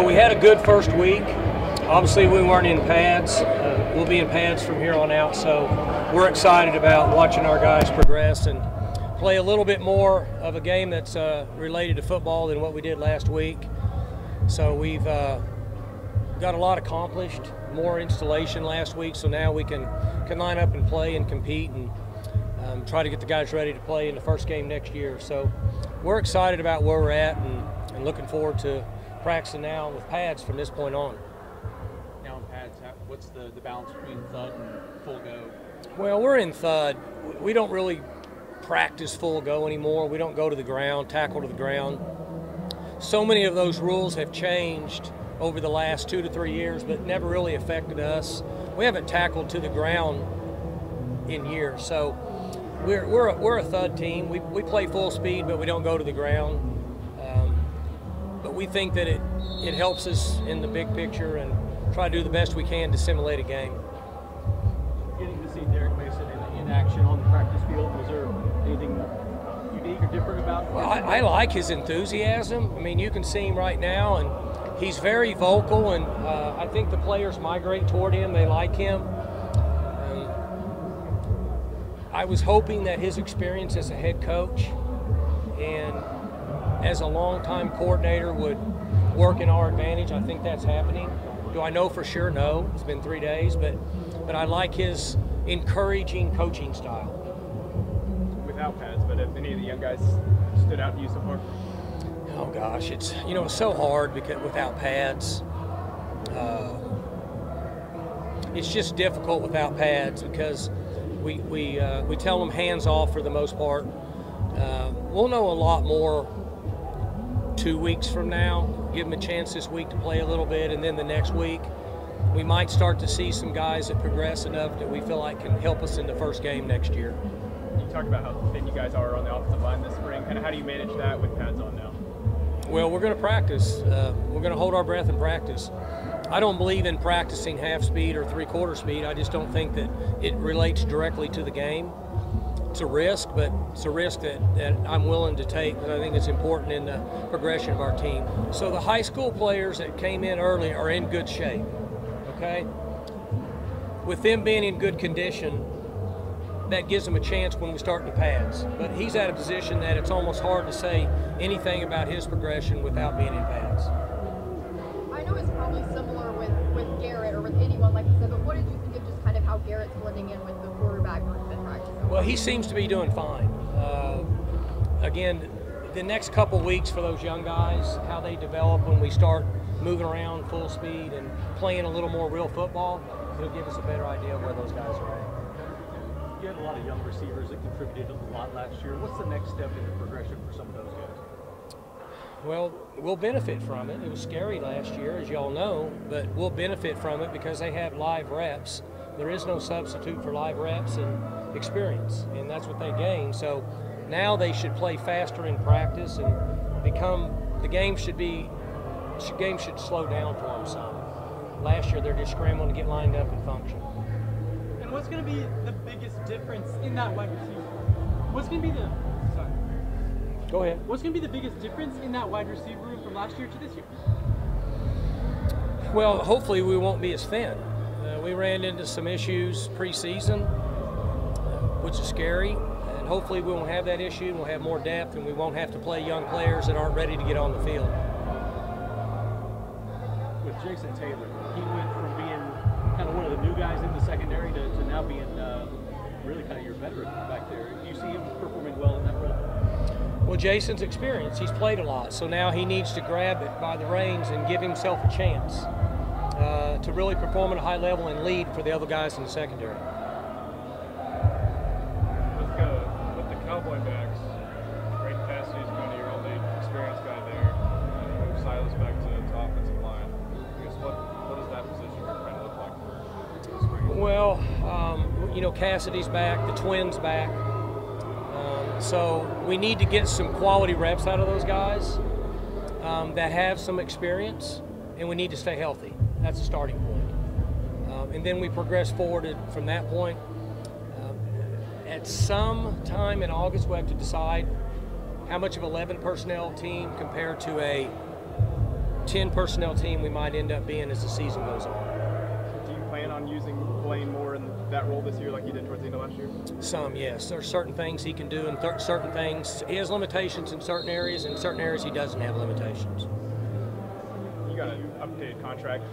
We had a good first week. Obviously, we weren't in pads. We'll be in pads from here on out, so we're excited about watching our guys progress and play a little bit more of a game that's related to football than what we did last week. So we've got a lot accomplished, more installation last week, so now we can line up and play and compete and try to get the guys ready to play in the first game next year. So we're excited about where we're at and looking forward to practicing now with pads from this point on. Now in pads, what's the balance between thud and full go? Well, we're in thud. We don't really practice full go anymore. We don't go to the ground, tackle to the ground. So many of those rules have changed over the last 2 to 3 years, but never really affected us. We haven't tackled to the ground in years, so we're a thud team. We play full speed, but we don't go to the ground. But we think that it helps us in the big picture and try to do the best we can to simulate a game. Getting to see Derek Mason in action on the practice field, was there anything unique or different about it? Well, I like his enthusiasm. I mean, you can see him right now, and he's very vocal, and I think the players migrate toward him. They like him. I was hoping that his experience as a head coach and as a longtime coordinator would work in our advantage. I think that's happening. Do I know for sure? No. It's been 3 days, but I like his encouraging coaching style. Without pads, but have any of the young guys stood out to you so far? Oh gosh, it's so hard because without pads. It's just difficult without pads because we tell them hands off for the most part. We'll know a lot more 2 weeks from now. Give them a chance this week to play a little bit, and then the next week we might start to see some guys that progress enough that we feel like can help us in the first game next year. You talked about how thin you guys are on the offensive line this spring. And how do you manage that with pads on now? Well, we're going to practice. We're going to hold our breath and practice. I don't believe in practicing half speed or three-quarter speed. I just don't think that it relates directly to the game. It's a risk, but it's a risk that I'm willing to take because I think it's important in the progression of our team. So the high school players that came in early are in good shape, okay? With them being in good condition, that gives them a chance when we start in the pads. But he's at a position that it's almost hard to say anything about his progression without being in pads. I know it's probably similar with Garrett or with anyone, like you said, but what did you think of just kind of how Garrett's blending in with the quarterback group in practice? Well, he seems to be doing fine. Again, the next couple weeks for those young guys, how they develop when we start moving around full speed and playing a little more real football, it'll give us a better idea of where those guys are at. You had a lot of young receivers that contributed a lot last year. What's the next step in the progression for some of those guys? Well, we'll benefit from it. It was scary last year, as y'all know, but we'll benefit from it because they have live reps. There is no substitute for live reps and experience, and that's what they gain. So now they should play faster in practice and the game should slow down for them some. Last year, they're just scrambling to get lined up and function. And what's going to be the biggest difference in that wide receiver? What's going to be the Go ahead. What's going to be the biggest difference in that wide receiver room from last year to this year? Well, hopefully we won't be as thin. We ran into some issues preseason, which is scary, and hopefully we won't have that issue. We'll have more depth, and we won't have to play young players that aren't ready to get on the field. With Jason Taylor, he went from being kind of one of the new guys in the secondary to now being really kind of your veteran back there. Do you see him performing well in that role? Well, Jason's experience, he's played a lot, so now he needs to grab it by the reins and give himself a chance to really perform at a high level and lead for the other guys in the secondary. With the Cowboy backs, Great Cassidy's going to your only experienced guy there. Move Silas back to offensive line. I guess what does that position kind of look like for the spring? Well, Cassidy's back, the twins back. So we need to get some quality reps out of those guys that have some experience, and we need to stay healthy. That's a starting point. And then we progress forward from that point. At some time in August, we have to decide how much of 11 personnel team compared to a 10 personnel team we might end up being as the season goes on. Do you plan on using Blaine more in that role this year like you did towards the end of last year? Some, yes. There's certain things he can do and certain things. He has limitations in certain areas, and certain areas he doesn't have limitations. You got an updated contract.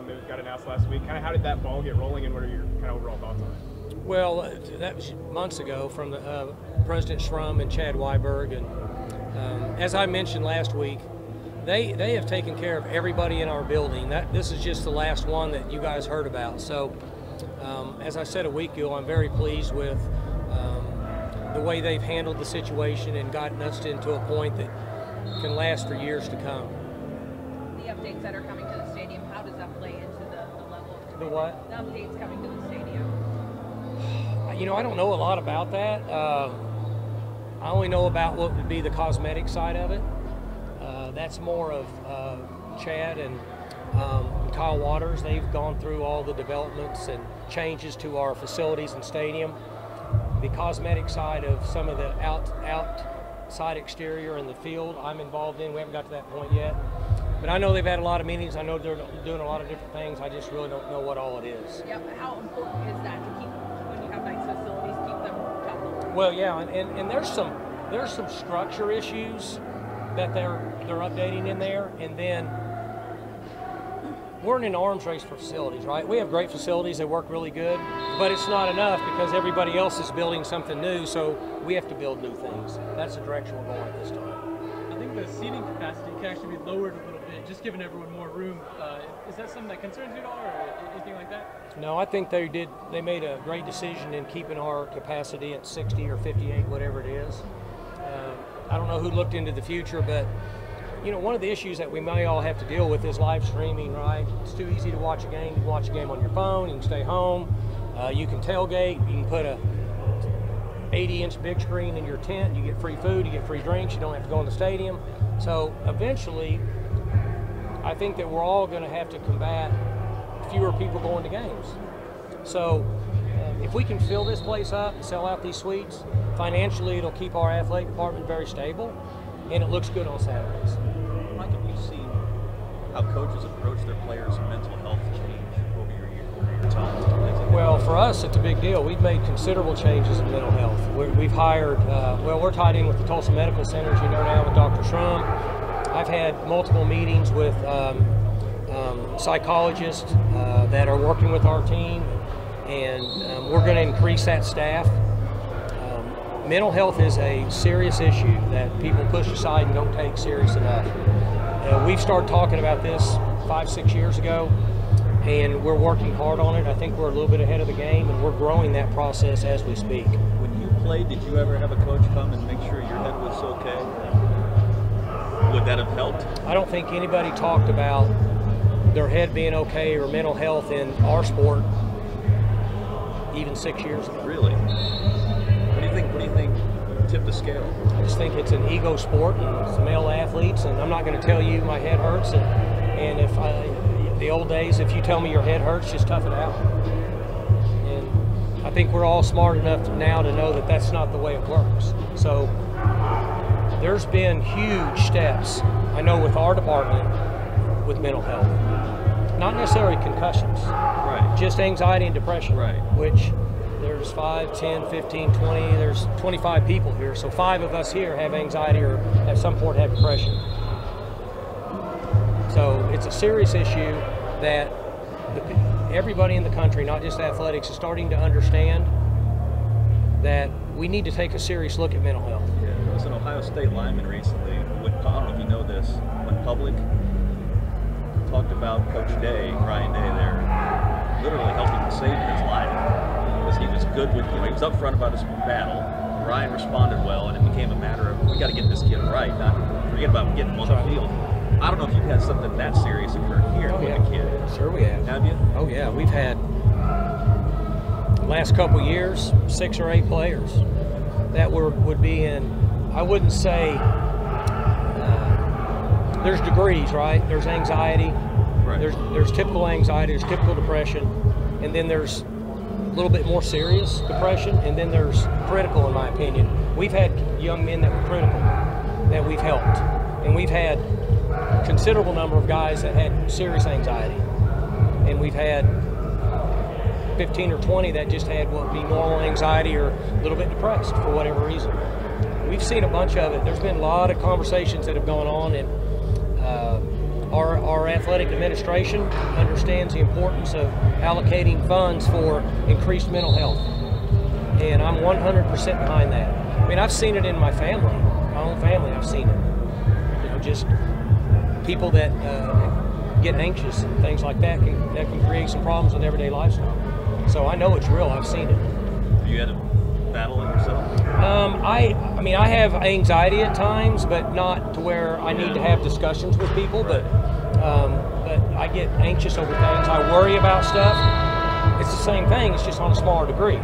It got announced last week. Kind of how did that ball get rolling, and what are your kind of overall thoughts on it? Well, that was months ago from the President Schrum and Chad Weiberg, and as I mentioned last week, they have taken care of everybody in our building. This is just the last one that you guys heard about. So, as I said a week ago, I'm very pleased with the way they've handled the situation and gotten us into a point that can last for years to come. The updates that are coming to the stadium, how does that play into the level of The what? the updates coming to the stadium? You know, I don't know a lot about that. I only know about what would be the cosmetic side of it. That's more of Chad and Kyle Waters. They've gone through all the developments and changes to our facilities and stadium. The cosmetic side of some of the outside exterior in the field I'm involved in. We haven't got to that point yet. But I know they've had a lot of meetings. I know they're doing a lot of different things. I just really don't know what all it is. Yeah, but how important is that to keep, when you have nice facilities, keep them top of the line? Well, yeah, and there's some structure issues that they're updating in there, and then we're in an arms race for facilities, right? We have great facilities, they work really good, but it's not enough because everybody else is building something new, so we have to build new things. That's the direction we're going at this time. I think the seating capacity can actually be lowered a little bit, just giving everyone more room. Is that something that concerns you at all, or anything like that? No, I think they made a great decision in keeping our capacity at 60 or 58, whatever it is. I don't know who looked into the future, but you know, one of the issues that we may all have to deal with is live streaming, right? It's too easy to watch a game. You can watch a game on your phone, you can stay home, you can tailgate, you can put a 80-inch big screen in your tent, you get free food, you get free drinks, you don't have to go in the stadium. So eventually, I think that we're all going to have to combat fewer people going to games. So if we can fill this place up and sell out these suites, financially it'll keep our athletic department very stable, and it looks good on Saturdays. Mike, have you seen how coaches approach their players' mental health change over your time? Well, for us, it's a big deal. We've made considerable changes in mental health. We've hired, we're tied in with the Tulsa Medical Center, as you know now, with Dr. Schrum. I've had multiple meetings with psychologists that are working with our team, and we're going to increase that staff. Mental health is a serious issue that people push aside and don't take serious enough. We've started talking about this 5-6 years ago, and we're working hard on it. I think we're a little bit ahead of the game, and we're growing that process as we speak. When you played, did you ever have a coach come and make sure your head was okay? Would that have helped? I don't think anybody talked about their head being okay or mental health in our sport even 6 years ago. Really? What do you think tipped the scale? I just think it's an ego sport, and it's male athletes, and I'm not going to tell you my head hurts, and if the old days, if you tell me your head hurts, just tough it out. And I think we're all smart enough now to know that that's not the way it works. So there's been huge steps, I know, with our department with mental health. Not necessarily concussions, right? Just anxiety and depression, right? Which there's 5, 10, 15, 20, there's 25 people here. So 5 of us here have anxiety or at some point have depression. So it's a serious issue that everybody in the country, not just athletics, is starting to understand that we need to take a serious look at mental health. Yeah, there was an Ohio State lineman recently, I don't know if you know this, went public, talked about Coach Day, Ryan Day there, literally helping to save his life. Because he was good with, he was upfront about his battle. Ryan responded well, and it became a matter of, we got to get this kid right, not forget about getting him on the field. I don't know if you've had something that serious occur here with a kid. Sure we have. Have you? Oh yeah, we've had, the last couple years, 6 or 8 players that would be in, I wouldn't say, there's degrees, right? There's anxiety, right. There's typical anxiety, there's typical depression, and then there's a little bit more serious depression, and then there's critical, in my opinion. We've had young men that were critical that we've helped, and we've had considerable number of guys that had serious anxiety, and we've had 15 or 20 that just had what would be normal anxiety or a little bit depressed for whatever reason. We've seen a bunch of it. There's been a lot of conversations that have gone on, and our athletic administration understands the importance of allocating funds for increased mental health, and I'm 100% behind that. I mean, I've seen it in my family, my own family. I've seen it. You know, just people that get anxious and things like that can create some problems with everyday lifestyle. So I know it's real. I've seen it. Have you had to battle it yourself? I mean, I have anxiety at times, but not to where I need to have discussions with people. But I get anxious over things. I worry about stuff. It's the same thing. It's just on a smaller degree.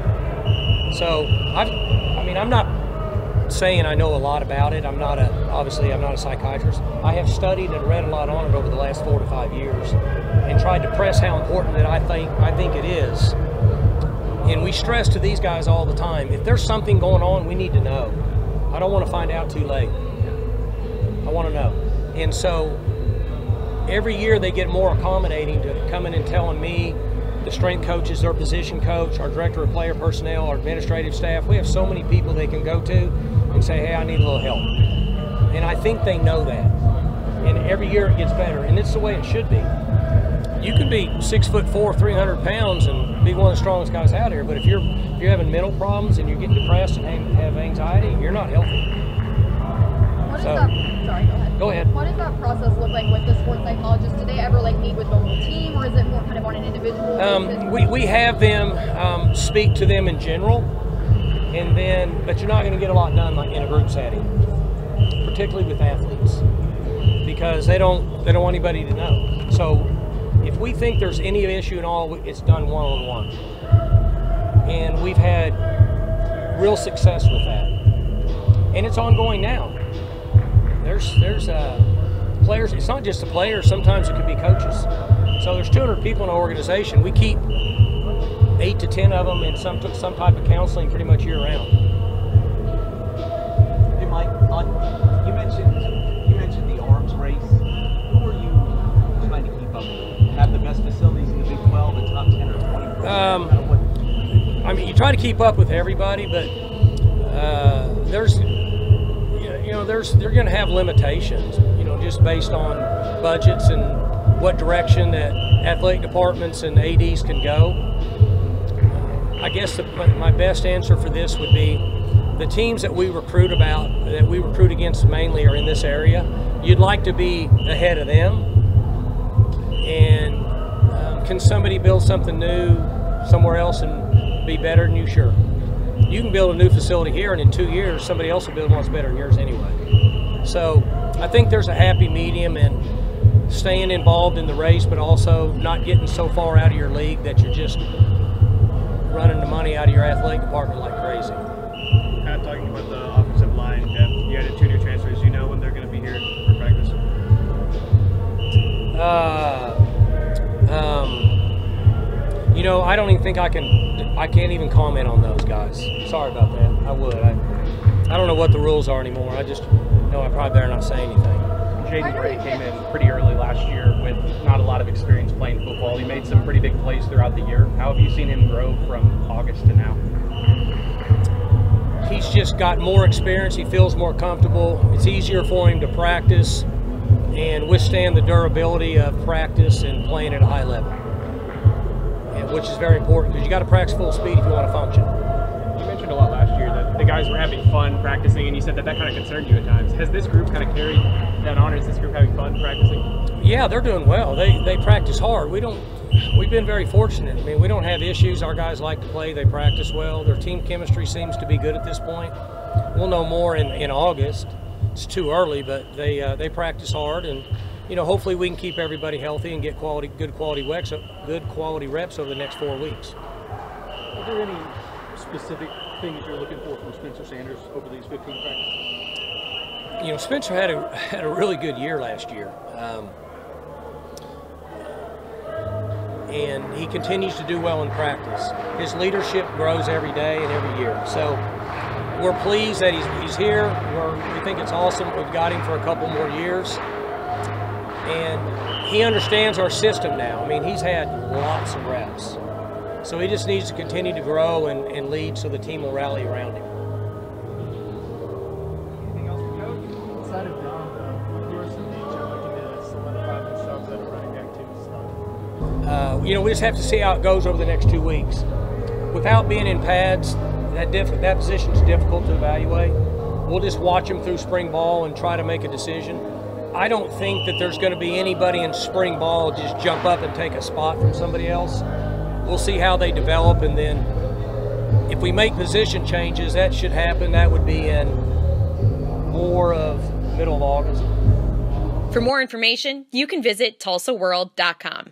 So I'm not saying I know a lot about it. Obviously I'm not a psychiatrist. I have studied and read a lot on it over the last 4 to 5 years, and tried to press how important that I think it is. And we stress to these guys all the time, if there's something going on, we need to know. I don't want to find out too late. I want to know. And so every year they get more accommodating to coming and telling me, the strength coaches, their position coach, our director of player personnel, our administrative staff. We have so many people they can go to and say, hey, I need a little help. And I think they know that. And every year it gets better, and it's the way it should be. You can be 6'4", 300 pounds and be one of the strongest guys out here, but if you're having mental problems and you're getting depressed and have anxiety, you're not healthy. Go ahead. What does that process look like with the sports psychologist? Do they ever meet with the whole team, or is it more kind of on an individual basis? We have them speak to them in general, but you're not going to get a lot done in a group setting, particularly with athletes, because they don't want anybody to know. So if we think there's any issue at all, it's done one-on-one, and we've had real success with that, and it's ongoing now. There's players. It's not just the players. Sometimes it could be coaches. So there's 200 people in our organization. We keep 8 to 10 of them in some type of counseling pretty much year round. Hey Mike, you mentioned the arms race. Who are you trying to keep up with? Have the best facilities in the Big 12, the top 10 or 20? I mean, you try to keep up with everybody, but they're going to have limitations, just based on budgets and what direction that athletic departments and ADs can go. I guess my best answer for this would be the teams that we recruit against mainly are in this area. You'd like to be ahead of them, and can somebody build something new somewhere else and be better than you? Sure. You can build a new facility here, and in 2 years, somebody else will build one that's better than yours anyway. So I think there's a happy medium in staying involved in the race, but also not getting so far out of your league that you're just running the money out of your athletic department like crazy. Kind of talking about the offensive line depth. You had 2 new transfers. You know when they're going to be here for practice? I don't even think I can't even comment on those guys. Sorry about that. I would. I don't know what the rules are anymore. I just know I probably better not say anything. Jaden Gray came in pretty early last year with not a lot of experience playing football. He made some pretty big plays throughout the year. How have you seen him grow from August to now? He's just got more experience. He feels more comfortable. It's easier for him to practice and withstand the durability of practice and playing at a high level, which is very important because you got to practice full speed if you want to function. You mentioned a lot last year that the guys were having fun practicing, and you said that kind of concerned you at times. Has this group kind of carried that on? Is this group having fun practicing? Yeah, they're doing well. They practice hard. We've been very fortunate. I mean, we don't have issues. Our guys like to play. They practice well. Their team chemistry seems to be good at this point. We'll know more in August. It's too early, but they practice hard, and hopefully we can keep everybody healthy and get good quality reps over the next 4 weeks. Are there any specific things you're looking for from Spencer Sanders over these 15 practices? Spencer had a really good year last year, and he continues to do well in practice. His leadership grows every day and every year. So we're pleased that he's here. We think it's awesome. We've got him for a couple more years. And he understands our system now. I mean, he's had lots of reps. So he just needs to continue to grow and lead so the team will rally around him. Anything else for Coach? Outside of Dom, who are some names you're looking to solidify themselves at a running back too? You know, we just have to see how it goes over the next 2 weeks. Without being in pads, that position is difficult to evaluate. We'll just watch them through spring ball and try to make a decision. I don't think that there's going to be anybody in spring ball just jump up and take a spot from somebody else. We'll see how they develop, and then if we make position changes, that should happen. That would be in more of middle of August. For more information, you can visit tulsaworld.com.